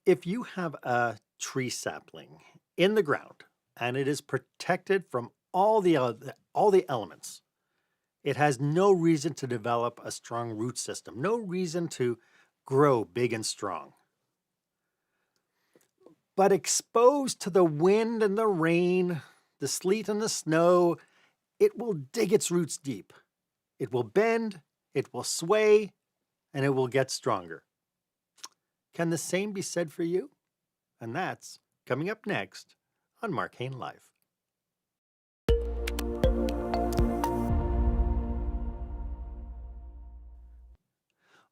If you have a tree sapling in the ground and it is protected from all the elements, it has no reason to develop a strong root system, no reason to grow big and strong. But exposed to the wind and the rain, the sleet and the snow, it will dig its roots deep. It will bend, it will sway, and it will get stronger. Can the same be said for you? And that's coming up next on Mark Hain Live.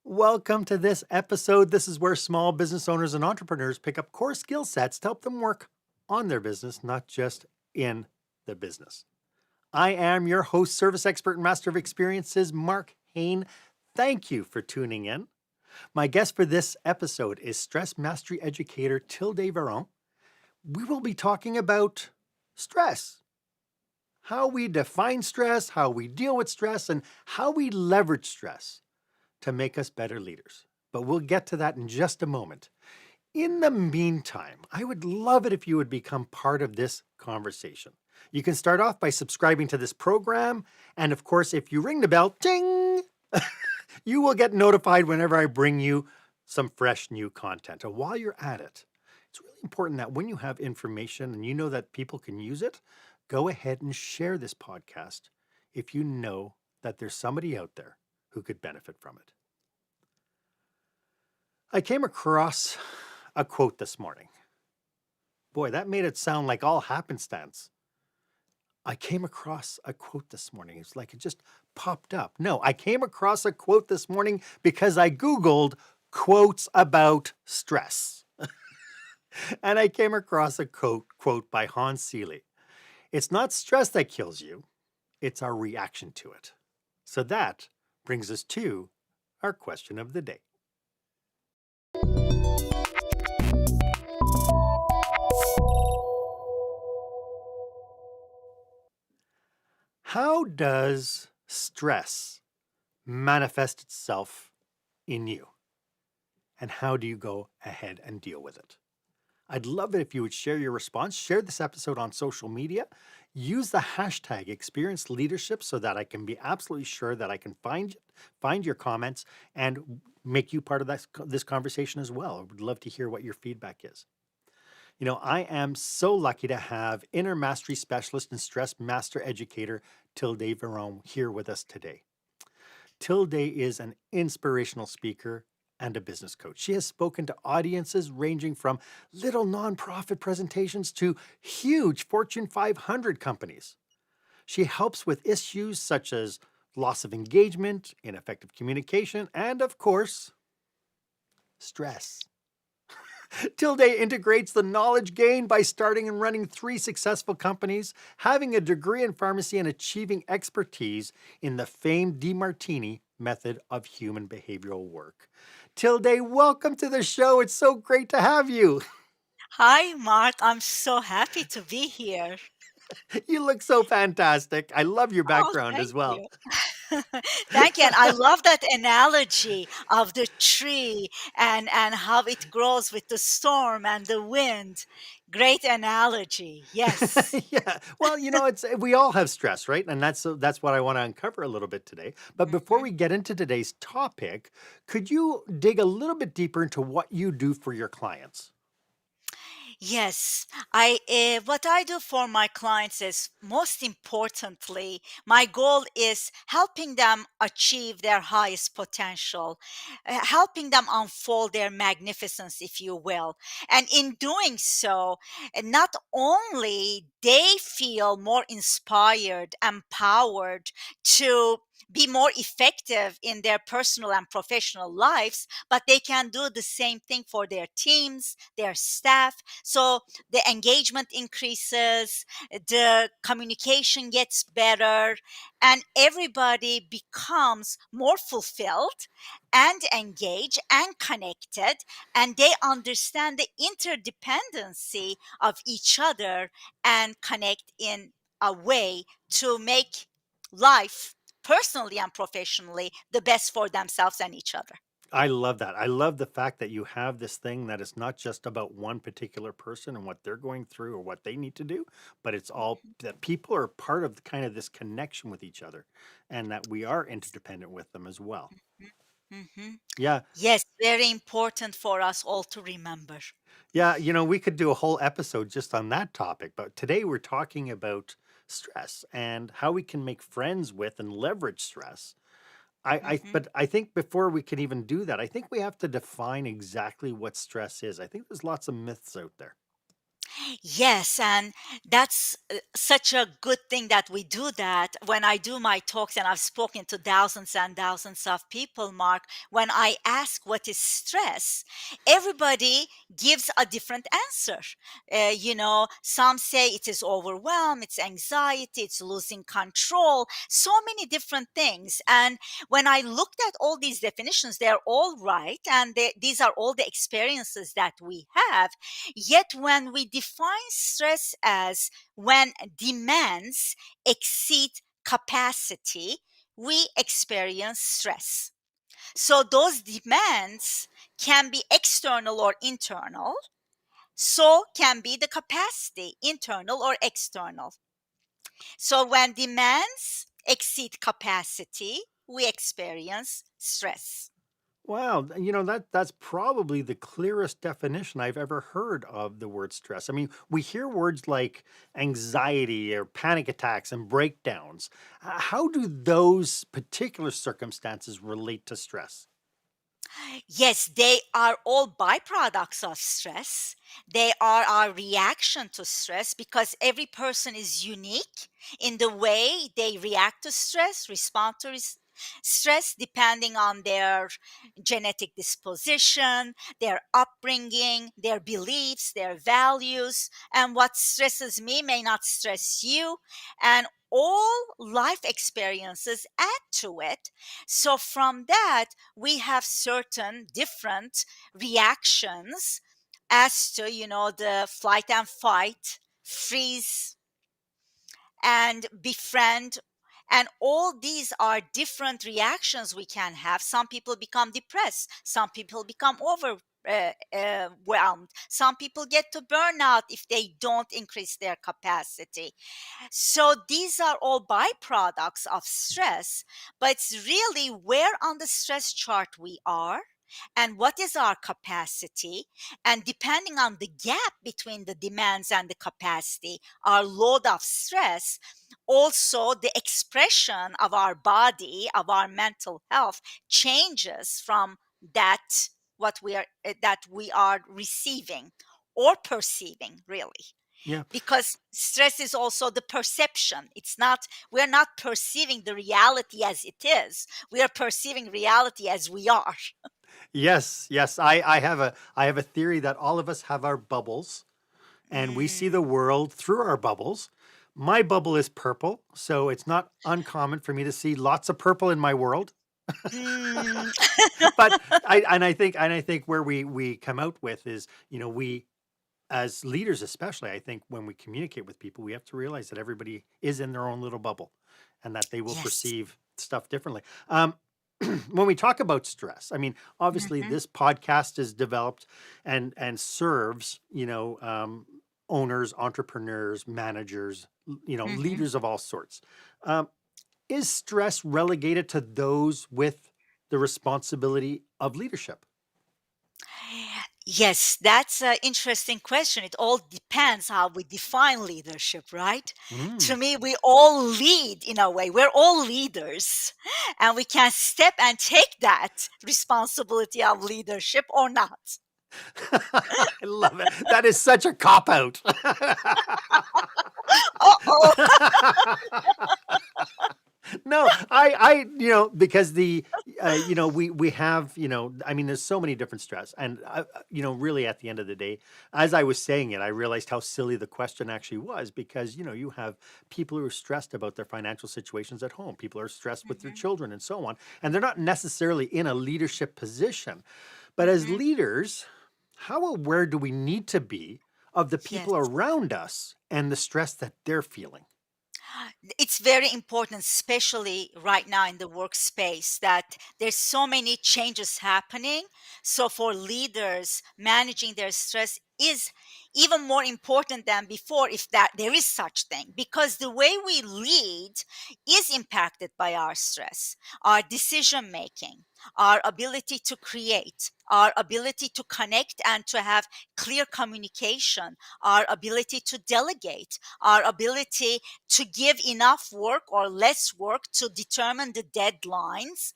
Welcome to this episode. This is where small business owners and entrepreneurs pick up core skill sets to help them work on their business, not just in the business. I am your host, service expert, and master of experiences, Mark Hain. Thank you for tuning in. My guest for this episode is stress mastery educator Tilde Veron. We will be talking about stress, how we define stress, how we deal with stress, and how we leverage stress to make us better leaders. But we'll get to that in just a moment. In the meantime, I would love it if you would become part of this conversation. You can start off by subscribing to this program. And of course, if you ring the bell, ding, you will get notified whenever I bring you some fresh new content. And while you're at it, it's really important that when you have information and you know that people can use it, go ahead and share this podcast if you know that there's somebody out there who could benefit from it. I came across a quote this morning. Boy, that made it sound like all happenstance. I came across a quote this morning. It's like it just popped up. No, I came across a quote this morning because I Googled quotes about stress. And I came across a quote by Hans Seeley. It's not stress that kills you, it's our reaction to it. So that brings us to our question of the day. How does stress manifest itself in you? And how do you go ahead and deal with it? I'd love it if you would share your response. Share this episode on social media. Use the hashtag Experience Leadership so that I can be absolutely sure that I can find your comments and make you part of this conversation as well. I would love to hear what your feedback is. You know, I am so lucky to have inner mastery specialist and stress master educator Tilde Veron here with us today. Tilde is an inspirational speaker and a business coach. She has spoken to audiences ranging from little nonprofit presentations to huge Fortune 500 companies. She helps with issues such as loss of engagement, ineffective communication, and of course, stress. Tilde integrates the knowledge gained by starting and running 3 successful companies, having a degree in pharmacy, and achieving expertise in the famed DeMartini method of human behavioral work. Tilde, welcome to the show. It's so great to have you. Hi, Mark. I'm so happy to be here. You look so fantastic. I love your Oh, background as thank well. you. Thank you. And I love that analogy of the tree and how it grows with the storm and the wind. Great analogy. Yes. Yeah. Well, you know, it's we all have stress, right? And that's what I want to uncover a little bit today. But before Mhm. we get into today's topic, could you dig a little bit deeper into what you do for your clients? Yes, I what I do for my clients is most importantly, my goal is helping them achieve their highest potential, helping them unfold their magnificence, if you will. And in doing so, not only they feel more inspired, empowered to be more effective in their personal and professional lives, but they can do the same thing for their teams, their staff, so the engagement increases, the communication gets better, and everybody becomes more fulfilled and engaged and connected, and they understand the interdependency of each other and connect in a way to make life personally and professionally the best for themselves and each other. I love that. I love the fact that you have this thing that is not just about one particular person and what they're going through or what they need to do, but it's all that people are part of kind of this connection with each other and that we are interdependent with them as well. Hmm. Yeah. Yes, very important for us all to remember. Yeah. We could do a whole episode just on that topic, but today we're talking about stress and how we can make friends with and leverage stress. Hmm. But I think before we can even do that, I think we have to define exactly what stress is. I think there's lots of myths out there. Yes, and that's such a good thing that we do that. When I do my talks, and I've spoken to thousands and thousands of people, Mark, when I ask what is stress, everybody gives a different answer. Some say it is overwhelm, it's anxiety, it's losing control, so many different things. And when I looked at all these definitions, they're all right, and these are all the experiences that we have. Yet, when we define stress as when demands exceed capacity, we experience stress. So, those demands can be external or internal. So can be the capacity, internal or external. So, when demands exceed capacity, we experience stress. Wow, that's probably the clearest definition I've ever heard of the word stress. I mean, we hear words like anxiety or panic attacks and breakdowns. How do those particular circumstances relate to stress? Yes, they are all byproducts of stress. They are our reaction to stress because every person is unique in the way they react to stress, respond to stress, depending on their genetic disposition, their upbringing, their beliefs, their values, and what stresses me may not stress you. And all life experiences add to it. So, from that, we have certain different reactions as to the flight and fight, freeze and befriend, and all these are different reactions we can have. Some people become depressed, some people become overwhelmed, some people get to burnout if they don't increase their capacity. So these are all byproducts of stress, but it's really where on the stress chart we are and what is our capacity. And depending on the gap between the demands and the capacity, our load of stress, also the expression of our body, of our mental health changes from that that we are receiving or perceiving, really, Yeah. because stress is also the perception. It's not, we're not perceiving the reality as it is, we are perceiving reality as we are. Yes, yes. I have a theory that all of us have our bubbles and we see Mm. the world through our bubbles. My bubble is purple, so it's not uncommon for me to see lots of purple in my world. Mm. But I think where we come out with is, we as leaders, especially, I think when we communicate with people, we have to realize that everybody is in their own little bubble and that they will Yes. perceive stuff differently. When we talk about stress, I mean, obviously Hmm. this podcast is developed and serves, owners, entrepreneurs, managers, Hmm. leaders of all sorts. Um, is stress relegated to those with the responsibility of leadership? Yes, that's an interesting question. It all depends how we define leadership, right? To Mm. me, we all lead in a way. We're all leaders, and we can step and take that responsibility of leadership or not. I love it. That is such a cop out. Uh-oh. No, because we have, I mean, there's so many different stress, and really at the end of the day, as I was saying it, I realized how silly the question actually was because you have people who are stressed about their financial situations at home, people are stressed with their Mhm, children and so on, and they're not necessarily in a leadership position. But as mhm. leaders, how aware do we need to be of the people Yes. around us and the stress that they're feeling? It's very important, especially right now in the workspace, that there's so many changes happening. So for leaders, managing their stress is even more important than before, if that there is such thing, because the way we lead is impacted by our stress, our decision making, our ability to create, our ability to connect and to have clear communication, our ability to delegate, our ability to give enough work or less work to determine the deadlines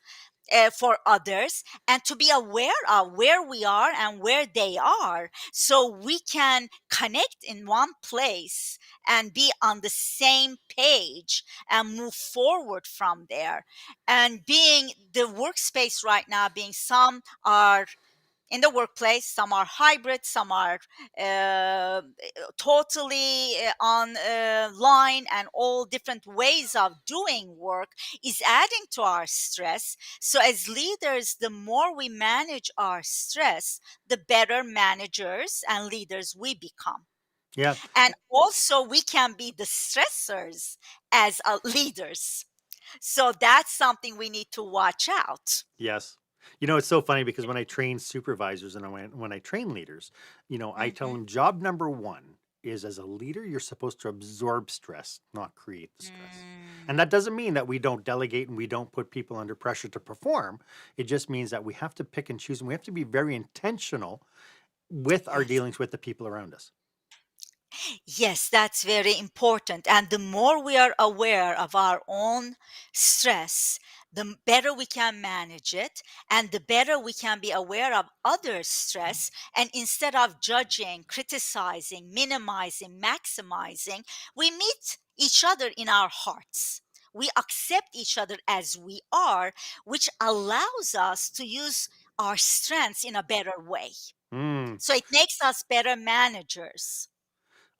for others, and to be aware of where we are and where they are, so we can connect in one place and be on the same page and move forward from there. And being the workspace right now, being some are in the workplace, some are hybrid, some are totally online, and all different ways of doing work is adding to our stress. So as leaders, the more we manage our stress, the better managers and leaders we become. Yeah. And also we can be the stressors as leaders. So that's something we need to watch out. Yes. It's so funny because when I train supervisors and when I train leaders, I tell Mhm. them job number one is as a leader, you're supposed to absorb stress, not create the stress. And Mm. that doesn't mean that we don't delegate and we don't put people under pressure to perform. It just means that we have to pick and choose and we have to be very intentional with our Yes. dealings with the people around us. Yes, that's very important. And the more we are aware of our own stress, the better we can manage it, and the better we can be aware of others' stress. And instead of judging, criticizing, minimizing, maximizing, we meet each other in our hearts. We accept each other as we are, which allows us to use our strengths in a better way. Mm. So it makes us better managers.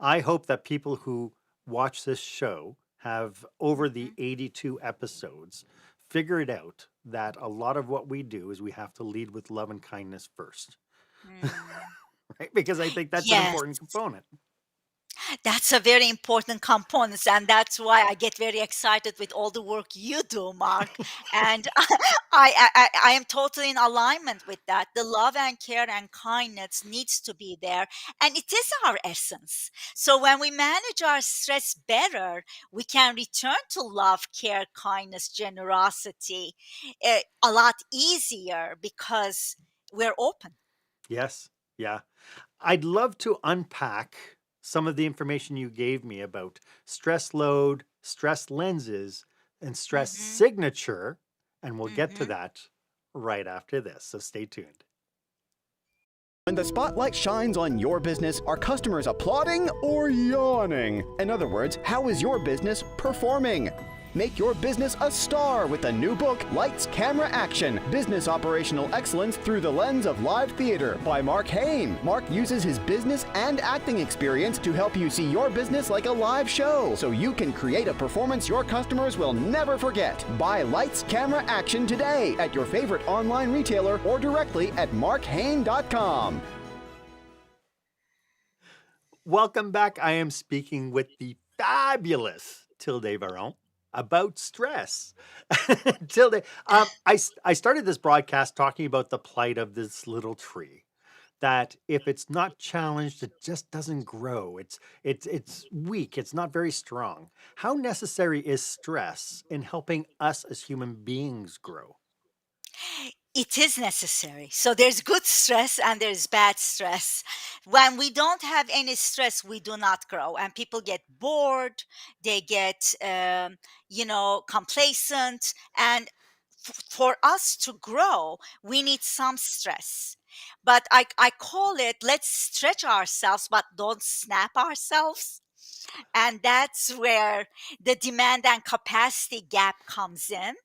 I hope that people who watch this show have, over the Mhm. 82 episodes, figured out that a lot of what we do is we have to lead with love and kindness first, Mm. right? Because I think that's an Yes, important component. that's a very important component, and that's why I get very excited with all the work you do, Mark. And I am totally in alignment with that. The love and care and kindness needs to be there, and it is our essence. So when we manage our stress better, we can return to love, care, kindness, generosity a lot easier because we're open. Yes. Yeah. I'd love to unpack some of the information you gave me about stress load, stress lenses, and stress Hmm. signature. And we'll get to Hmm. that right after this. So stay tuned. When the spotlight shines on your business, are customers applauding or yawning? In other words, how is your business performing? Make your business a star with the new book, Lights, Camera, Action, Business Operational Excellence Through the Lens of Live Theater by Mark Hain. Mark uses his business and acting experience to help you see your business like a live show, so you can create a performance your customers will never forget. Buy Lights, Camera, Action today at your favorite online retailer or directly at markhain.com. Welcome back. I am speaking with the fabulous Tilde Varon about stress. Tilde, I started this broadcast talking about the plight of this little tree. That if it's not challenged, it just doesn't grow. It's weak. It's not very strong. How necessary is stress in helping us as human beings grow? It is necessary. So there's good stress and there's bad stress. When we don't have any stress, we do not grow, and people get bored. They get, complacent. And for us to grow, we need some stress. But I call it, let's stretch ourselves, but don't snap ourselves. And that's where the demand and capacity gap comes in.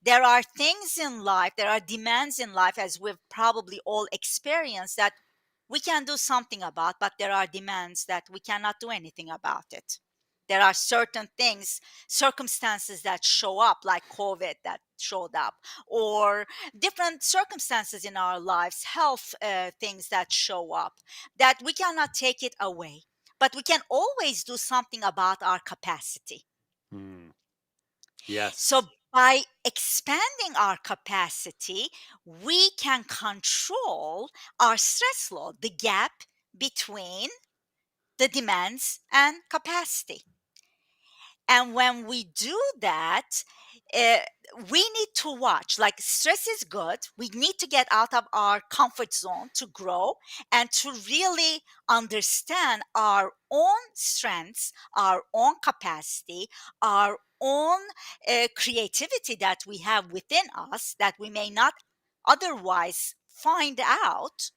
There are things in life, there are demands in life, as we've probably all experienced, that we can do something about, but there are demands that we cannot do anything about it. There are certain things, circumstances that show up, like COVID that showed up, or different circumstances in our lives, health things that show up, that we cannot take it away. But we can always do something about our capacity. Hmm. So Yes. by expanding our capacity, we can control our stress load, the gap between the demands and capacity. And when we do that, uh, we need to watch. Like, stress is good. We need to get out of our comfort zone to grow and to really understand our own strengths, our own capacity, our own creativity that we have within us that we may not otherwise find out.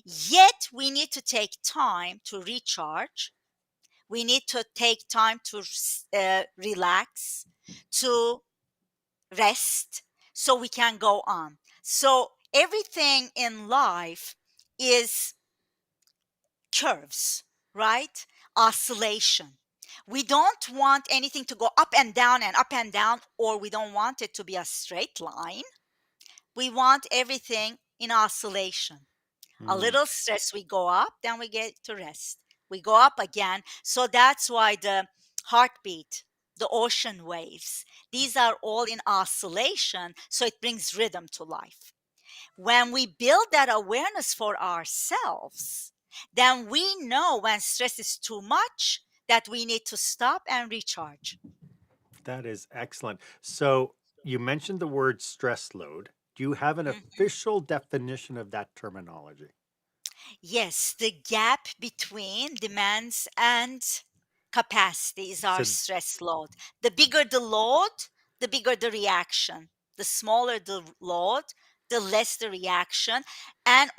Yet, we need to take time to recharge. We need to take time to relax, to rest, so we can go on. So everything in life is curves, right? Oscillation. We don't want anything to go up and up and down, or we don't want it to be a straight line. We want everything in oscillation. A Hmm. little stress, we go up, then we get to rest. We go up again. So that's why the heartbeat, the ocean waves, these are all in oscillation. So it brings rhythm to life. When we build that awareness for ourselves, then we know when stress is too much that we need to stop and recharge. That is excellent. So you mentioned the word stress load. Do you have an Mhm. official definition of that terminology? Yes, the gap between demands and capacity is our So stress load. The bigger the load, the bigger the reaction. The smaller the load, the less the reaction, and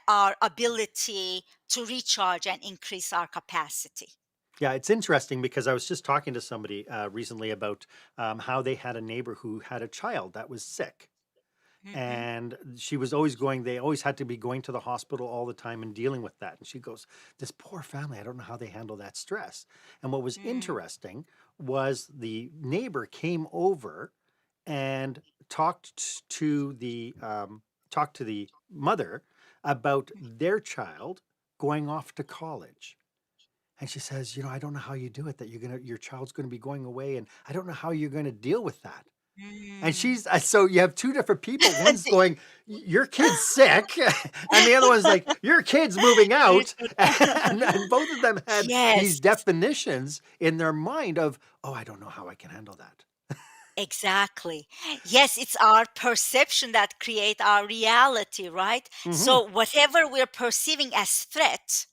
our ability to recharge and increase our capacity. yeah, it's interesting because I was just talking to somebody recently about how they had a neighbor who had a child that was sick. Mhm. And she was always going, they always had to be going to the hospital all the time and dealing with that. And she goes, this poor family, I don't know how they handle that stress. And what was Mm. interesting was the neighbor came over and to the talked to the mother about their child going off to college. And she says, I don't know how you do it, that your child's gonna be going away, and I don't know how you're gonna deal with that. And Mm. she's so you have two different people. One's going, your kid's sick, and the other one's like, your kid's moving out. And both of them had these Yes. definitions in their mind of, oh, I don't know how I can handle that. Exactly. Yes, it's our perception that create our reality, right? Hmm. So whatever we're perceiving as threat,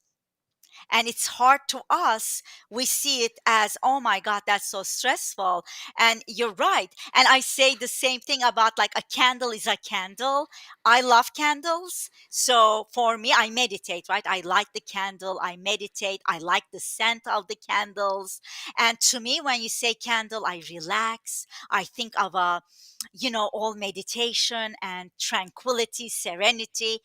and it's hard to us, we see it as, oh my god, that's so stressful. And you're right, and I say the same thing about, like, a candle is a candle. I love candles, so for me, I meditate, right? I light the candle, I meditate, I like the scent of the candles. And to me, when you say candle, I relax. I think of a, all meditation and tranquility, serenity.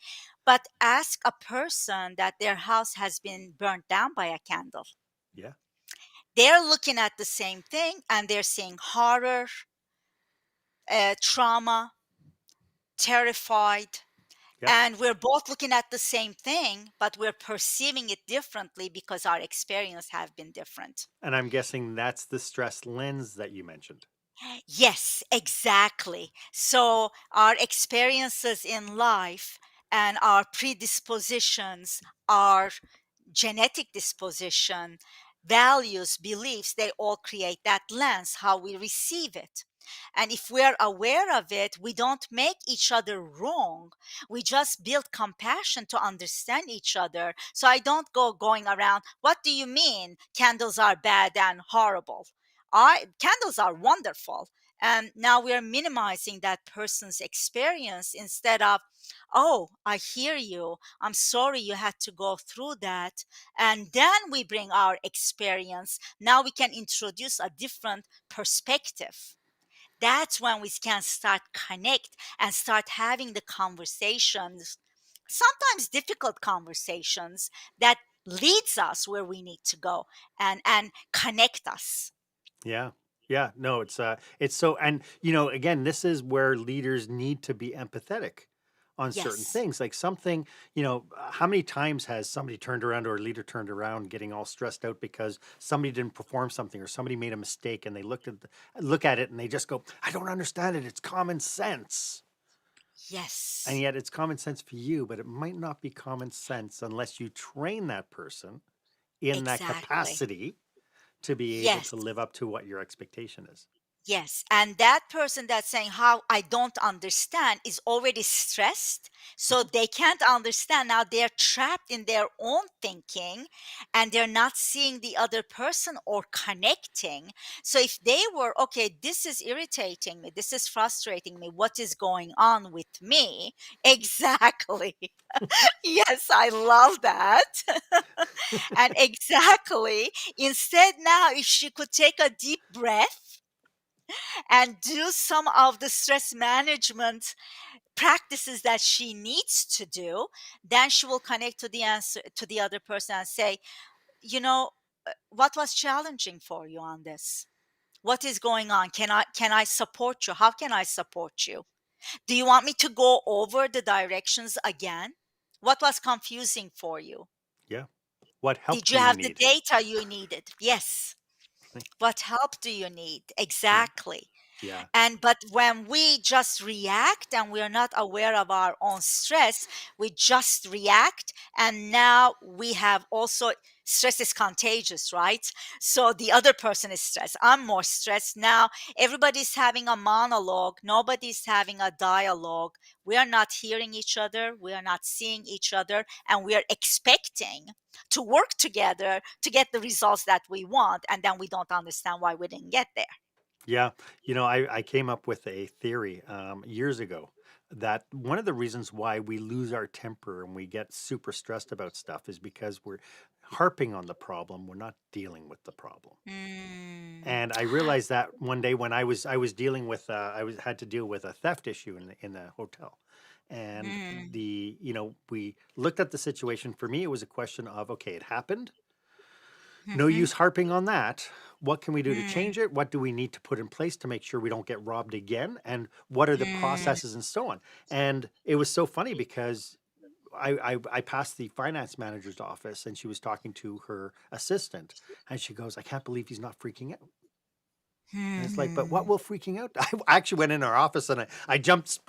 But ask a person that their house has been burnt down by a candle. Yeah, They're looking at the same thing and they're seeing horror, trauma, terrified. yeah. And we're both looking at the same thing, but we're perceiving it differently because our experience have been different. And I'm guessing that's the stress lens that you mentioned. Yes, exactly. So our experiences in life and our predispositions, our genetic disposition, values, beliefs, they all create that lens, how we receive it. And if we're aware of it, we don't make each other wrong. We just build compassion to understand each other. So I don't go going around, what do you mean candles are bad and horrible? Candles are wonderful. And now we are minimizing that person's experience instead of, oh, I hear you. I'm sorry you had to go through that. And then we bring our experience. Now we can introduce a different perspective. That's when we can start connect and start having the conversations, sometimes difficult conversations that leads us where we need to go and connect us. Yeah. Yeah. No, it's so, and again, this is where leaders need to be empathetic. on certain Yes. things. Like something, how many times has somebody turned around or a leader turned around getting all stressed out because somebody didn't perform something or somebody made a mistake and they look at it and they just go, I don't understand it. It's common sense. And Yes. yet it's common sense for you, but it might not be common sense unless you train that person in that Exactly. capacity to be able Yes. to live up to what your expectation is. Yes, and that person that's saying how I don't understand is already stressed, so they can't understand. Now they're trapped in their own thinking and they're not seeing the other person or connecting. So if they were, okay, this is irritating me, this is frustrating me, what is going on with me? Exactly. Yes, I love that. And exactly, instead, now if she could take a deep breath and do some of the stress management practices that she needs to do, then she will connect to the answer to the other person and say, you know, what was challenging for you on this? What is going on? Can I support you? How can I support you? Do you want me to go over the directions again? What was confusing for you? Yeah. What help Did do you you have the need? data you needed? Yes. What help do you need? Yeah. Exactly. Yeah. And but when we just react and we are not aware of our own stress, we just react. And now we have also stress is contagious, right? So the other person is stressed. I'm more stressed now. Everybody's having a monologue, nobody's having a dialogue. We are not hearing each other, we are not seeing each other, and we are expecting to work together to get the results that we want. And then we don't understand why we didn't get there. Yeah. I came up with a theory years ago that one of the reasons why we lose our temper and we get super stressed about stuff is because we're harping on the problem. We're not dealing with the problem. Mm. And I realized that one day when I was dealing with had to deal with a theft issue in the hotel, and Mm. we looked at the situation. For me, it was a question of, okay, it happened. No Mhm. use harping on that. What can we do to Mm. change it? What do we need to put in place to make sure we don't get robbed again? And what are the Mm. processes and so on? And it was so funny because I passed the finance manager's office and she was talking to her assistant and she goes, I can't believe he's not freaking out. And it's like, but what Mhm. will freaking out? I actually went in our office and I jumped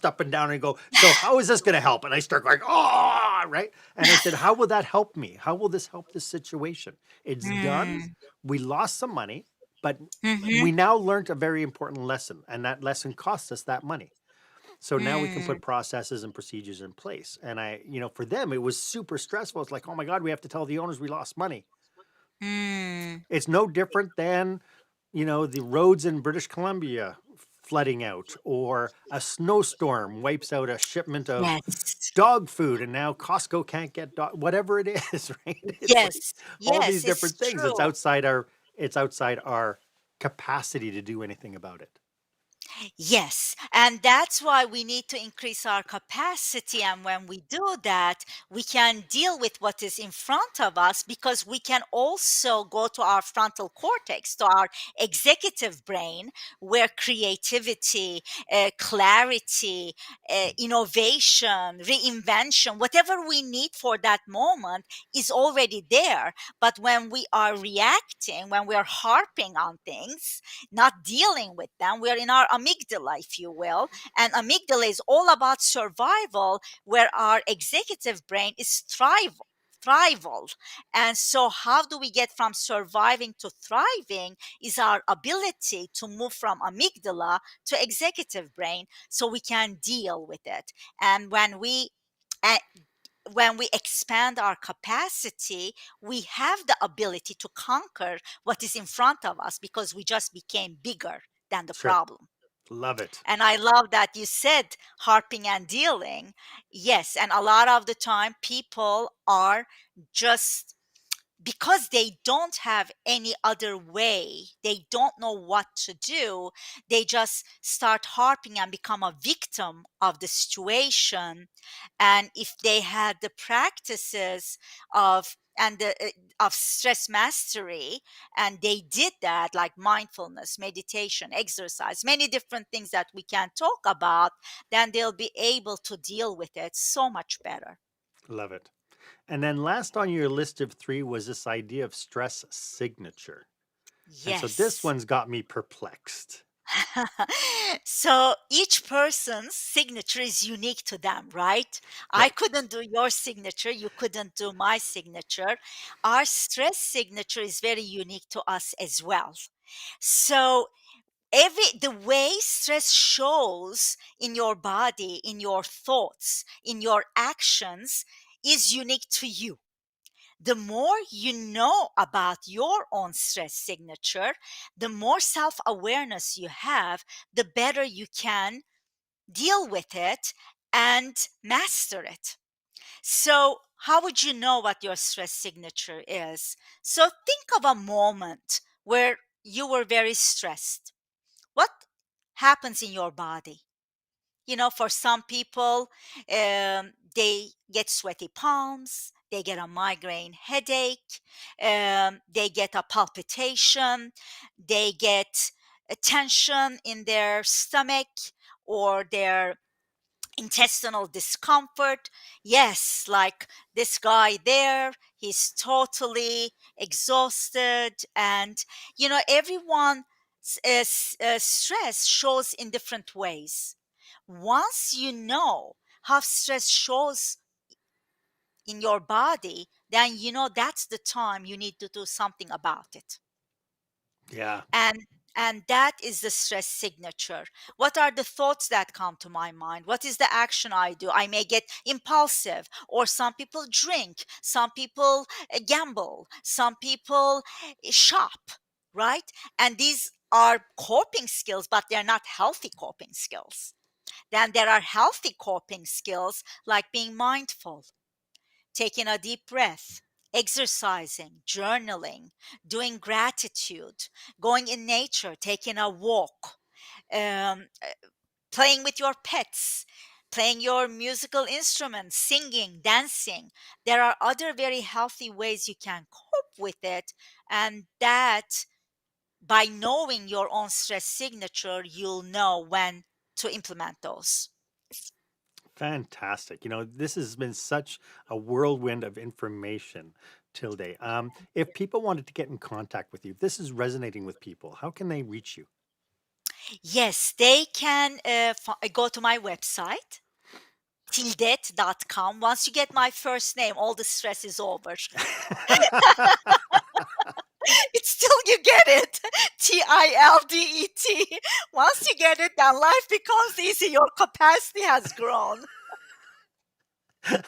up and down and go, so how is this going to help? And I start going, oh, right. And I said, how will that help me? How will this help this situation? It's done. Mm. We lost some money, but Mhm. we now learned a very important lesson. And that lesson cost us that money. So now we can Mm. put processes and procedures in place. And for them, it was super stressful. It's like, oh my God, we have to tell the owners we lost money. Mm. It's no different than, the roads in British Columbia flooding out, or a snowstorm wipes out a shipment of Yes. dog food, and now Costco can't get whatever it is, right? It's like Yes. all these Yes, it's different things. It's true. outside our capacity to do anything about it. Yes, and that's why we need to increase our capacity. And when we do that, we can deal with what is in front of us because we can also go to our frontal cortex, to our executive brain, where creativity, clarity, innovation, reinvention, whatever we need for that moment is already there. But when we are reacting, when we are harping on things, not dealing with them. We're in our amygdala, if you will. And amygdala is all about survival, where our executive brain is thrival. And so how do we get from surviving to thriving is our ability to move from amygdala to executive brain so we can deal with it. And uh, when we expand our capacity, we have the ability to conquer what is in front of us because we just became bigger than the Sure. problem. Love it. And I love that you said harping and dealing. Yes, and a lot of the time people are just because they don't have any other way, they don't know what to do, they just start harping and become a victim of the situation. And if they had the practices of of stress mastery, and they did that, like mindfulness, meditation, exercise, many different things that we can talk about, then they'll be able to deal with it so much better. Love it. And then last on your list of three was this idea of stress signature. And so this Yes. one's got me perplexed. So each person's signature is unique to them, right? I Right. couldn't do your signature, you couldn't do my signature. Our stress signature is very unique to us as well. So the way stress shows in your body, in your thoughts, in your actions is unique to you. The more you know about your own stress signature, the more self awareness you have, the better you can deal with it and master it. So, how would you know what your stress signature is? So, think of a moment where you were very stressed. What happens in your body? For some people, they get sweaty palms, they get a migraine headache, they get a palpitation, they get a tension in their stomach or their intestinal discomfort. Yes, like this guy there, he's totally exhausted. And, everyone stress shows in different ways. Once you know how stress shows in your body, then that's the time you need to do something about it. Yeah. And that is the stress signature. What are the thoughts that come to my mind? What is the action I do? I may get impulsive, or some people drink, some people gamble, some people shop, right? And these are coping skills, but they're not healthy coping skills. Then there are healthy coping skills like being mindful, taking a deep breath, exercising, journaling, doing gratitude, going in nature, taking a walk, um, playing with your pets, playing your musical instruments, singing, dancing. There are other very healthy ways you can cope with it. And that, by knowing your own stress signature, you'll know when to implement those. Fantastic. This has been such a whirlwind of information, Tilde. If people wanted to get in contact with you, if this is resonating with people, how can they reach you? Yes, they can go to my website, tildet.com. Once you get my first name, all the stress is over. It's still, you get it. Tildet. Once you get it, then life becomes easy. Your capacity has grown.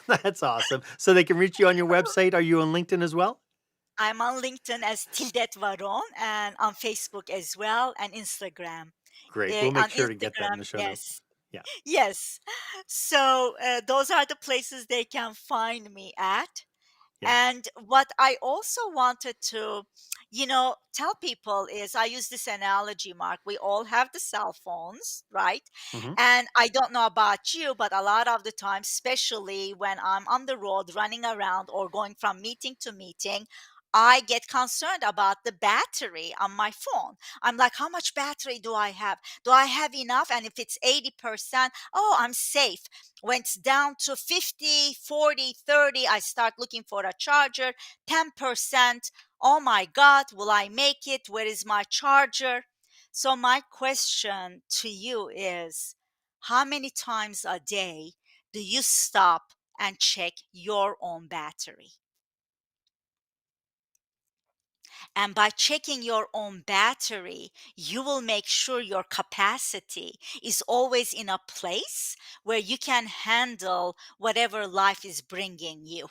That's awesome. So they can reach you on your website. Are you on LinkedIn as well? I'm on LinkedIn as Tildet Varon, and on Facebook as well, and Instagram. Great. We'll make On sure to get that in Instagram, the show notes. yes. Yeah. Yes. So those are the places they can find me at. Yeah. And what I also wanted to, tell people is, I use this analogy, Mark. We all have the cell phones, right? Hmm. And I don't know about you, but a lot of the time, especially when I'm on the road running around or going from meeting to meeting, I get concerned about the battery on my phone. I'm like, how much battery do I have? Do I have enough? And if it's 80%, oh, I'm safe. When it's down to 50, 40, 30, I start looking for a charger. 10%, oh my God, will I make it? Where is my charger? So, my question to you is, how many times a day do you stop and check your own battery? And by checking your own battery, you will make sure your capacity is always in a place where you can handle whatever life is bringing you.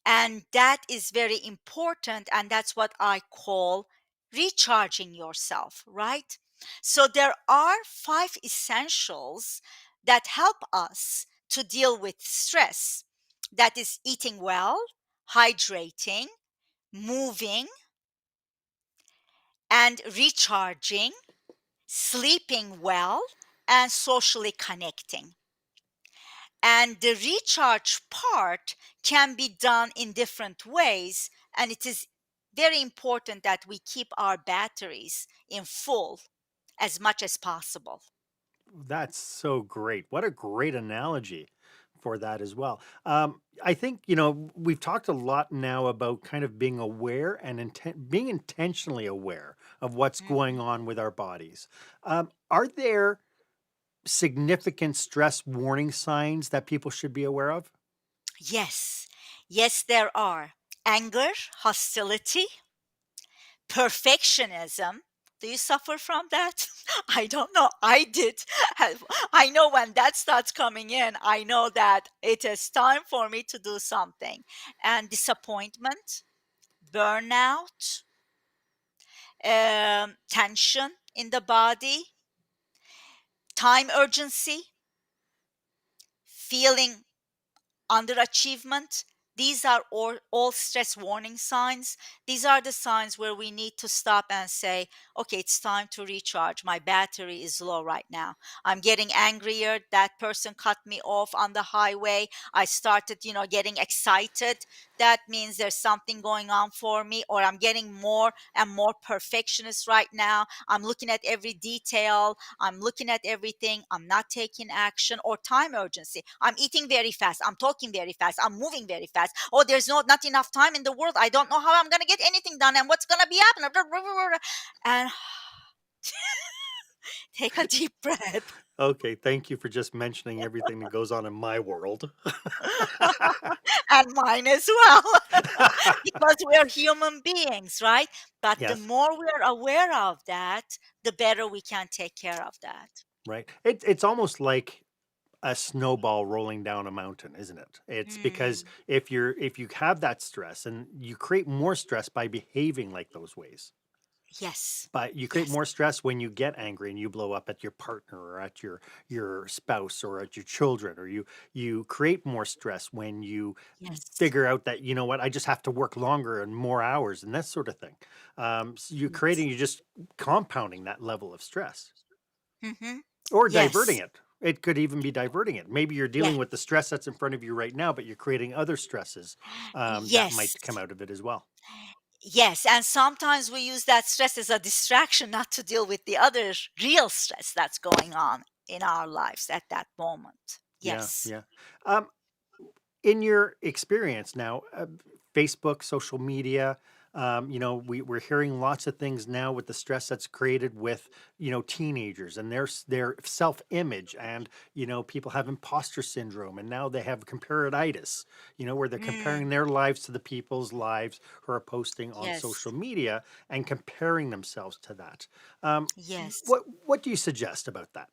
And that is very important. And that's what I call recharging yourself, right? So there are 5 essentials that help us to deal with stress. That is eating well, hydrating, moving, and recharging, sleeping well, and socially connecting. And the recharge part can be done in different ways. And it is very important that we keep our batteries in full as much as possible. That's so great. What a great analogy for that as well. I think, we've talked a lot now about kind of being aware and being intentionally aware of what's going Mhm. on with our bodies. Are there significant stress warning signs that people should be aware of? Yes, yes, there are anger, hostility, perfectionism. Do you suffer from that? I don't know. I did. I know when that starts coming in, I know that it is time for me to do something. And disappointment, burnout, tension in the body, time urgency, feeling underachievement. These are all stress warning signs. These are the signs where we need to stop and say, okay, it's time to recharge. My battery is low right now. I'm getting angrier. That person cut me off on the highway. I started, getting excited. That means there's something going on for me, or I'm getting more and more perfectionist right now. I'm looking at every detail. I'm looking at everything. I'm not taking action, or time urgency. I'm eating very fast. I'm talking very fast. I'm moving very fast. Oh, there's not enough time in the world. I don't know how I'm going to get anything done and what's going to be happening. And take a deep breath. Okay, thank you for just mentioning everything that goes on in my world. And mine as well. Because we're human beings, right? But the Yes, more we're aware of that, the better we can take care of that. right. It's almost like a snowball rolling down a mountain, isn't it? It's because Mm, if you have that stress and you create more stress by behaving like those ways. yes. But you create Yes. more stress when you get angry and you blow up at your partner or at your spouse or at your children, or you create more stress when you Yes. figure out that, you know what, I just have to work longer and more hours and that sort of thing. So Yes. you're just compounding that level of stress Hmm. or diverting Yes. it. It could even be diverting it. Maybe you're dealing Yes. with the stress that's in front of you right now, but you're creating other stresses that Yes. might come out of it as well. Yes. And sometimes we use that stress as a distraction not to deal with the other real stress that's going on in our lives at that moment. Yeah, Yes. yeah. Um, in your experience now, Facebook, social media, we're hearing lots of things now with the stress that's created with, teenagers and their self-image, and, people have imposter syndrome, and now they have comparatitis, where they're Mm, comparing their lives to the people's lives who are posting on yes. social media and comparing themselves to that. Um, Yes. what do you suggest about that?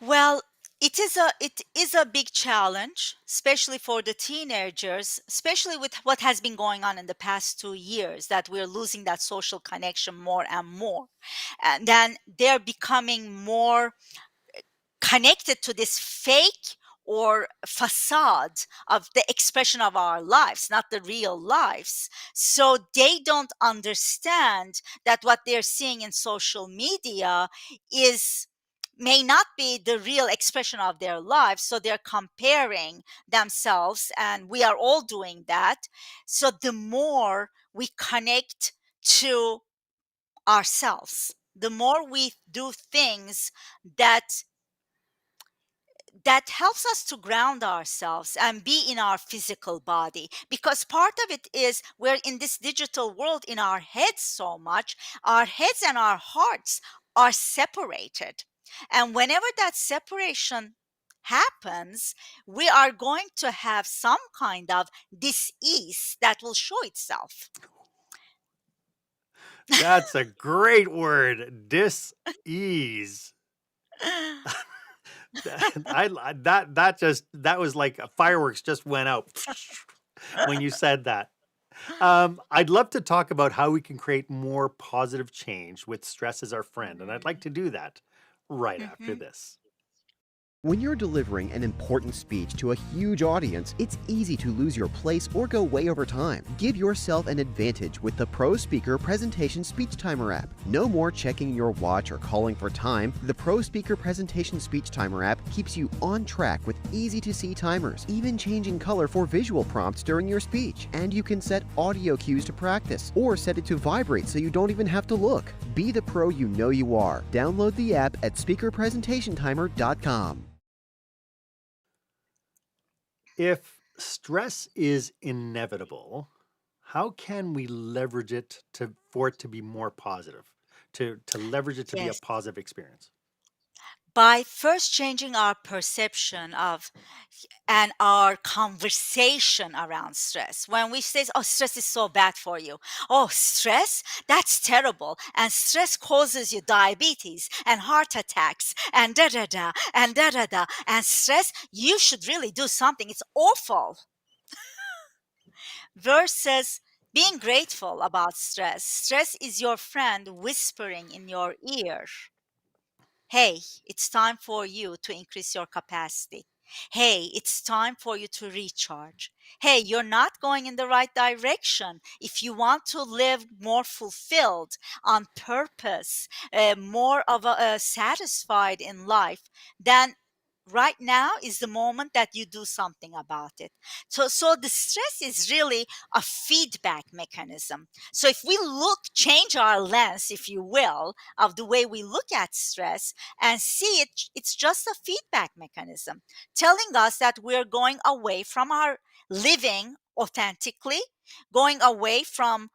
Well, it is a big challenge, especially for the teenagers, especially with what has been going on in the past 2 years, that we're losing that social connection more and more. And then they're becoming more connected to this fake or facade of the expression of our lives, not the real lives. So they don't understand that what they're seeing in social media is may not be the real expression of their lives. So they're comparing themselves, and we are all doing that. So the more we connect to ourselves, the more we do things that helps us to ground ourselves and be in our physical body, because part of it is we're in this digital world in our heads so much. Our heads and our hearts are separated, and whenever that separation happens, we are going to have some kind of dis-ease that will show itself. That's a great word, dis-ease. That was like fireworks just went out when you said that. I'd love to talk about how we can create more positive change with stress as our friend, and I'd like to do that right after Mhm. this. When you're delivering an important speech to a huge audience, it's easy to lose your place or go way over time. Give yourself an advantage with the Pro Speaker Presentation Speech Timer app. No more checking your watch or calling for time. The Pro Speaker Presentation Speech Timer app keeps you on track with easy-to-see timers, even changing color for visual prompts during your speech. And you can set audio cues to practice, or set it to vibrate so you don't even have to look. Be the pro you know you are. Download the app at speakerpresentationtimer.com. If stress is inevitable, how can we leverage it for it to be more positive, to leverage it to be a Yes. positive experience? By first changing our perception of and our conversation around stress. When we say, oh, stress is so bad for you. Oh, stress? That's terrible. And stress causes you diabetes and heart attacks and da da da and da da da. And stress, you should really do something. It's awful. Versus being grateful about stress. Stress is your friend whispering in your ear. Hey, it's time for you to increase your capacity. Hey, it's time for you to recharge. Hey, you're not going in the right direction. If you want to live more fulfilled, on purpose, more of a satisfied in life, then right now is the moment that you do something about it. So the stress is really a feedback mechanism. So if we change our lens, if you will, of the way we look at stress and see it, it's just a feedback mechanism telling us that we're going away from our living authentically, going away from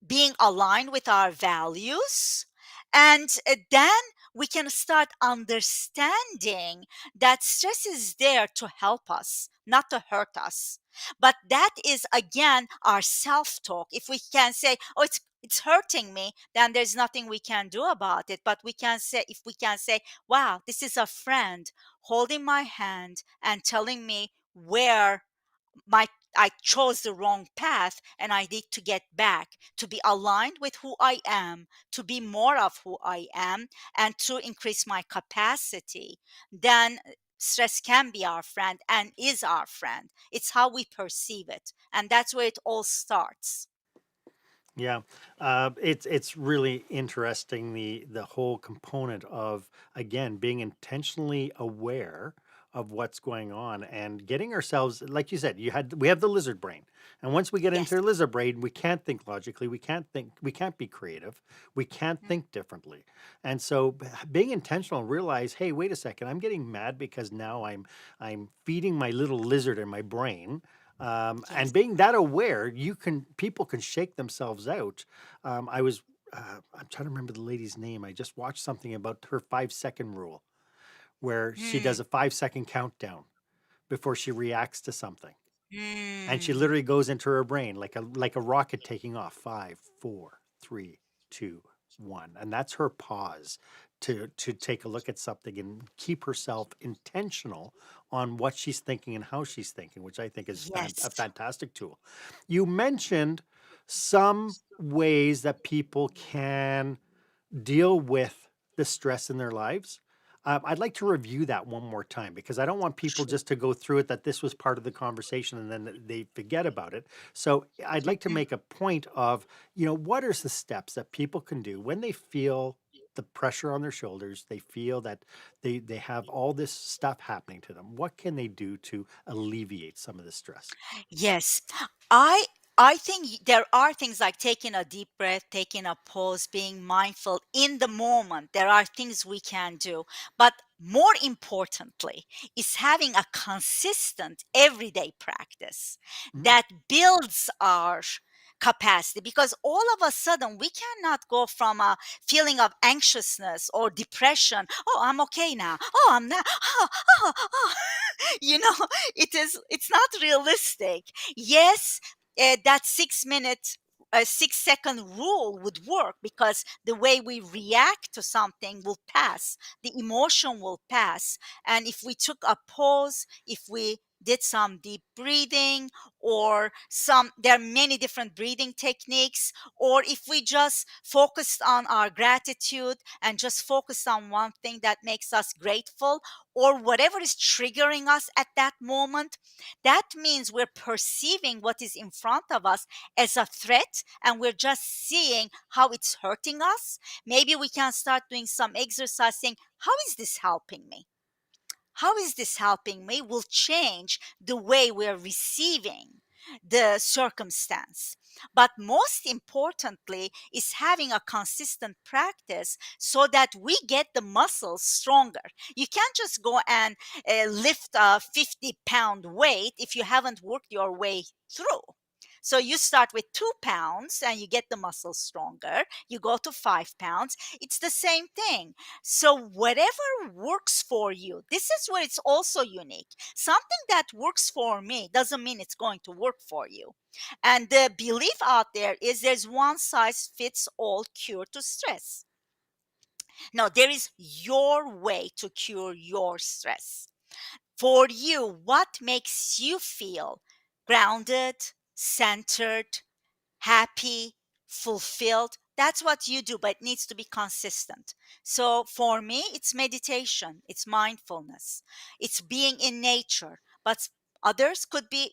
being aligned with our values. And then we can start understanding that stress is there to help us, not to hurt us. But that is again our self-talk. If we can say, "Oh, it's hurting me," then there's nothing we can do about it. But we can say, if we can say, "Wow, this is a friend holding my hand and telling me where my I chose the wrong path and I need to get back to be aligned with who I am, to be more of who I am, and to increase my capacity," then stress can be our friend and is our friend. It's how we perceive it. And that's where it all starts. Yeah, it's really interesting, the whole component of, again, being intentionally aware of what's going on and getting ourselves, like you said, we have the lizard brain, and once we get Yes. into lizard brain, we can't think logically, we can't be creative, we can't Mm. think differently, and so being intentional, realize, hey, wait a second, I'm getting mad because now I'm feeding my little lizard in my brain, and Yes. being that aware, people can shake themselves out. I was I'm trying to remember the lady's name. I just watched something about her 5 second rule, where she Mm. does a 5 second countdown before she reacts to something, and she Mm. literally goes into her brain like a rocket taking off. Five, four, three, two, one, and that's her pause to take a look at something and keep herself intentional on what she's thinking and how she's thinking, which I think is Yes. a fantastic tool. You mentioned some ways that people can deal with the stress in their lives. I'd like to review that one more time because I don't want people Sure. just to go through it that this was part of the conversation and then they forget about it. So I'd like to Mhm. make a point of, what are the steps that people can do when they feel the pressure on their shoulders, they feel that they have all this stuff happening to them. What can they do to alleviate some of the stress? Yes. I I think there are things like taking a deep breath, taking a pause, being mindful in the moment. There are things we can do. But more importantly, is having a consistent everyday practice Mhm. that builds our capacity, because all of a sudden we cannot go from a feeling of anxiousness or depression. Oh, I'm okay now. Oh, I'm not. Oh, oh, oh. you know it's not realistic. Yes, that 6 minute 6 second rule would work, because the way we react to something will pass, the emotion will pass, and if we took a pause, if we did some deep breathing, or there are many different breathing techniques, or if we just focused on our gratitude and just focused on one thing that makes us grateful, or whatever is triggering us at that moment, that means we're perceiving what is in front of us as a threat, and we're just seeing how it's hurting us. Maybe we can start doing some exercise saying, how is this helping me? How is this helping me will change the way we're receiving the circumstance. But most importantly is having a consistent practice so that we get the muscles stronger. You can't just go and lift a 50-pound weight if you haven't worked your way through. So you start with 2 pounds and you get the muscles stronger. You go to 5 pounds. It's the same thing. So whatever works for you, this is where it's also unique. Something that works for me doesn't mean it's going to work for you. And the belief out there is there's one size fits all cure to stress. No, there is your way to cure your stress. For you, what makes you feel grounded, centered, happy, fulfilled? That's what you do, but it needs to be consistent. So for me, it's meditation, it's mindfulness, it's being in nature. But others could be,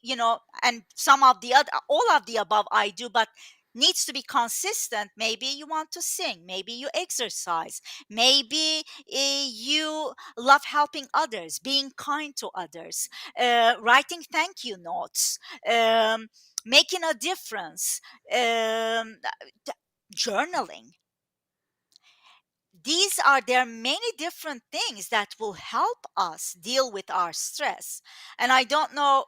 and some of the other, all of the above I do, but needs to be consistent. Maybe you want to sing, maybe you exercise, maybe you love helping others, being kind to others, writing thank you notes, making a difference, t- journaling. There are many different things that will help us deal with our stress. And I don't know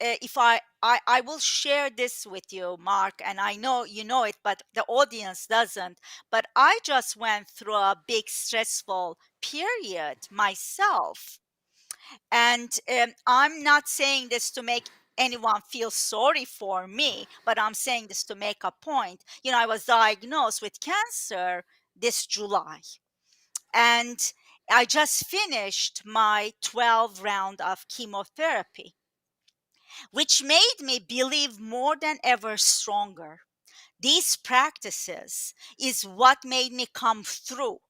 if I will share this with you, Mark, and I know you know it, but the audience doesn't. But I just went through a big stressful period myself. And I'm not saying this to make anyone feel sorry for me, but I'm saying this to make a point. I was diagnosed with cancer this July, and I just finished my 12 round of chemotherapy, which made me believe more than ever stronger. These practices is what made me come through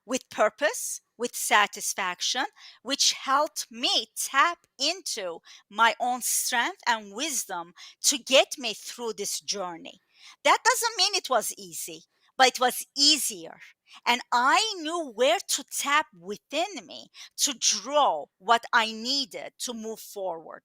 with purpose, with satisfaction, which helped me tap into my own strength and wisdom to get me through this journey. That doesn't mean it was easy, but it was easier. And I knew where to tap within me to draw what I needed to move forward.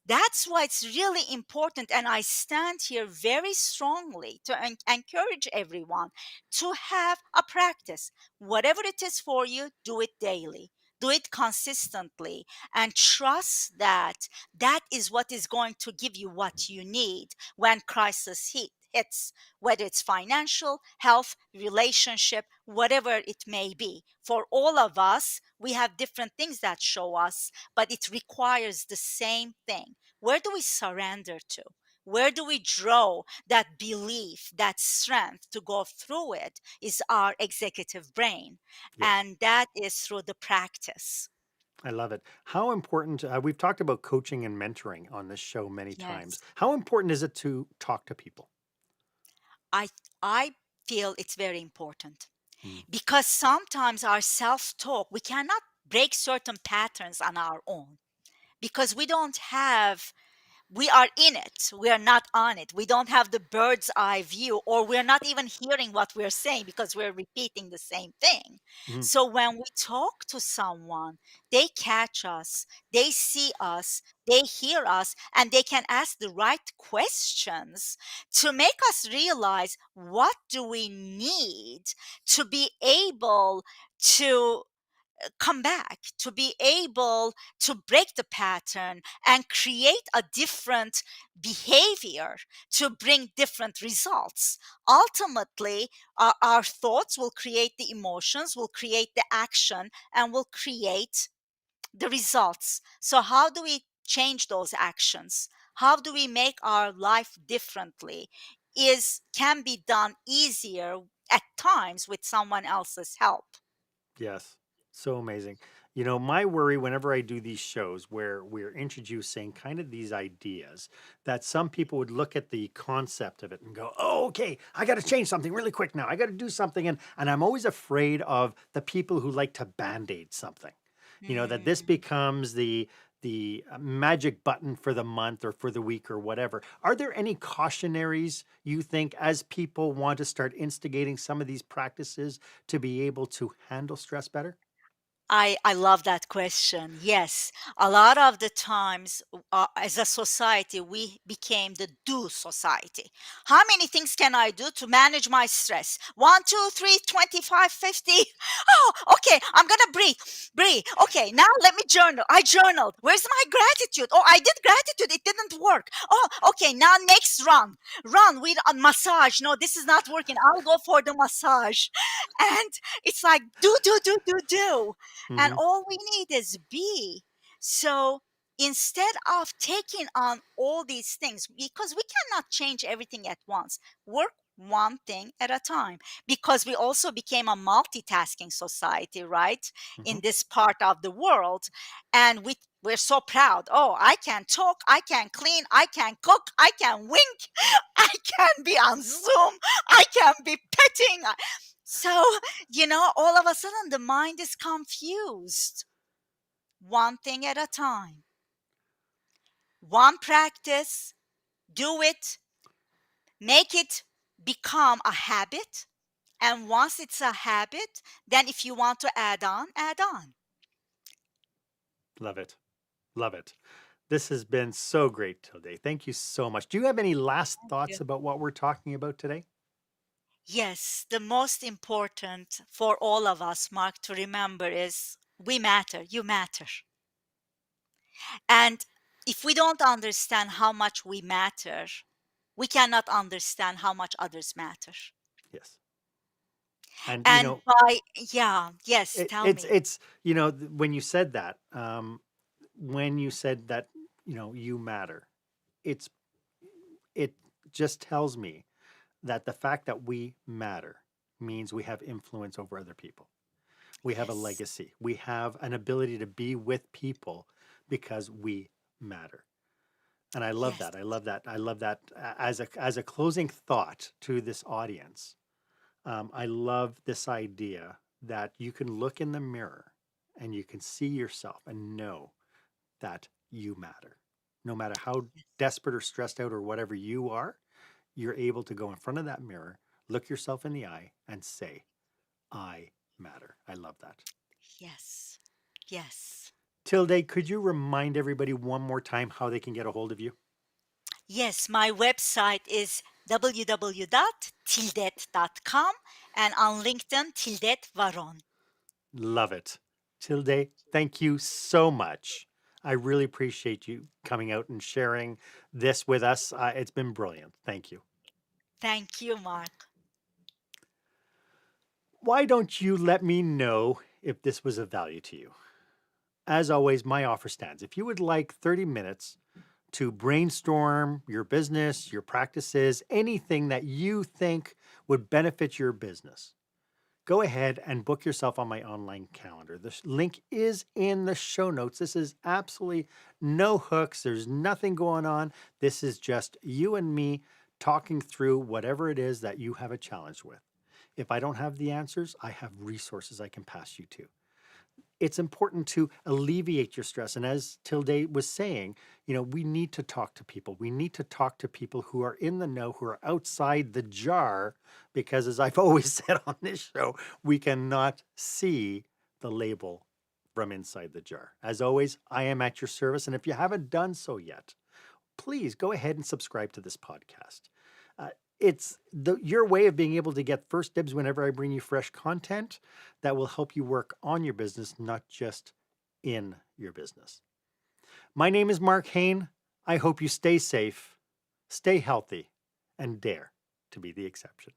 That's why it's really important. And I stand here very strongly to encourage everyone to have a practice. Whatever it is for you, do it daily. Do it consistently and trust that that is what is going to give you what you need when crisis hits, whether it's financial, health, relationship, whatever it may be. For all of us, we have different things that show us, but it requires the same thing. Where do we surrender to? Where do we draw that belief, that strength to go through it is our executive brain. Yes. And that is through the practice. I love it. How important, we've talked about coaching and mentoring on this show many times. Yes. How important is it to talk to people? I I feel it's very important Mm. because sometimes our self-talk, we cannot break certain patterns on our own because we are in it. We are not on it. We don't have the bird's eye view, or we're not even hearing what we're saying because we're repeating the same thing. Mhm. So when we talk to someone, they catch us, they see us, they hear us, and they can ask the right questions to make us realize what do we need to be able to come back, to be able to break the pattern and create a different behavior to bring different results. Ultimately, our thoughts will create the emotions, will create the action, and will create the results. So, how do we change those actions? How do we make our life differently? Is can be done easier at times with someone else's help. Yes. So amazing. You know, my worry whenever I do these shows where we're introducing kind of these ideas, that some people would look at the concept of it and go, oh, okay, I got to change something really quick now. I got to do something. And I'm always afraid of the people who like to band-aid something, you know, that this Mm. becomes the magic button for the month or for the week or whatever. Are there any cautionaries you think as people want to start instigating some of these practices to be able to handle stress better? I love that question. Yes, a lot of the times as a society, we became the do society. How many things can I do to manage my stress? 1, 2, 3, 25, 50. Oh, okay, I'm gonna breathe. Breathe. Okay, now let me journal. I journaled. Where's my gratitude? Oh, I did gratitude. It didn't work. Oh, okay, now next run. Run with a massage. No, this is not working. I'll go for the massage. And it's like do. And Hmm. all we need is be. So instead of taking on all these things, because we cannot change everything at once, work one thing at a time, because we also became a multitasking society, right, Hmm. in this part of the world. And we're so proud. Oh, I can talk, I can clean, I can cook, I can wink, I can be on Zoom, I can be petting. So, all of a sudden the mind is confused. One thing at a time, one practice, do it, make it become a habit. And once it's a habit, then if you want to add on, add on. Love it. Love it. This has been so great today. Thank you so much. Do you have any last Yeah. thoughts about what we're talking about today? Yes, the most important for all of us, Mark, to remember is we matter, you matter. And if we don't understand how much we matter, we cannot understand how much others matter. Yes. And you And know, yeah, yes, tell me. it's when you said that, when you said that, you matter, it's it just tells me that the fact that we matter means we have influence over other people. We have a Yes, legacy. We have an ability to be with people because we matter. And I love yes, that. I love that. I love that as a closing thought to this audience. I love this idea that you can look in the mirror and you can see yourself and know that you matter. No matter how yes, desperate or stressed out or whatever you are, you're able to go in front of that mirror, look yourself in the eye, and say, I matter. I love that. yes, yes. Tilde, could you remind everybody one more time how they can get a hold of you? Yes, my website is www.tildet.com and on LinkedIn, Tildet Varon. Love it. Tilde, thank you so much. I really appreciate you coming out and sharing this with us. It's been brilliant. Thank you. Thank you, Mark. Why don't you let me know if this was of value to you? As always, my offer stands. If you would like 30 minutes to brainstorm your business, your practices, anything that you think would benefit your business, go ahead and book yourself on my online calendar. The link is in the show notes. This is absolutely no hooks. There's nothing going on. This is just you and me talking through whatever it is that you have a challenge with. If I don't have the answers, I have resources I can pass you to. It's important to alleviate your stress. And as Tilde was saying, we need to talk to people. We need to talk to people who are in the know, who are outside the jar, because as I've always said on this show, we cannot see the label from inside the jar. As always, I am at your service. And if you haven't done so yet, please go ahead and subscribe to this podcast. Uh, it's your way of being able to get first dibs whenever I bring you fresh content that will help you work on your business, not just in your business. My name is Mark Hain. I hope you stay safe, stay healthy, and dare to be the exception.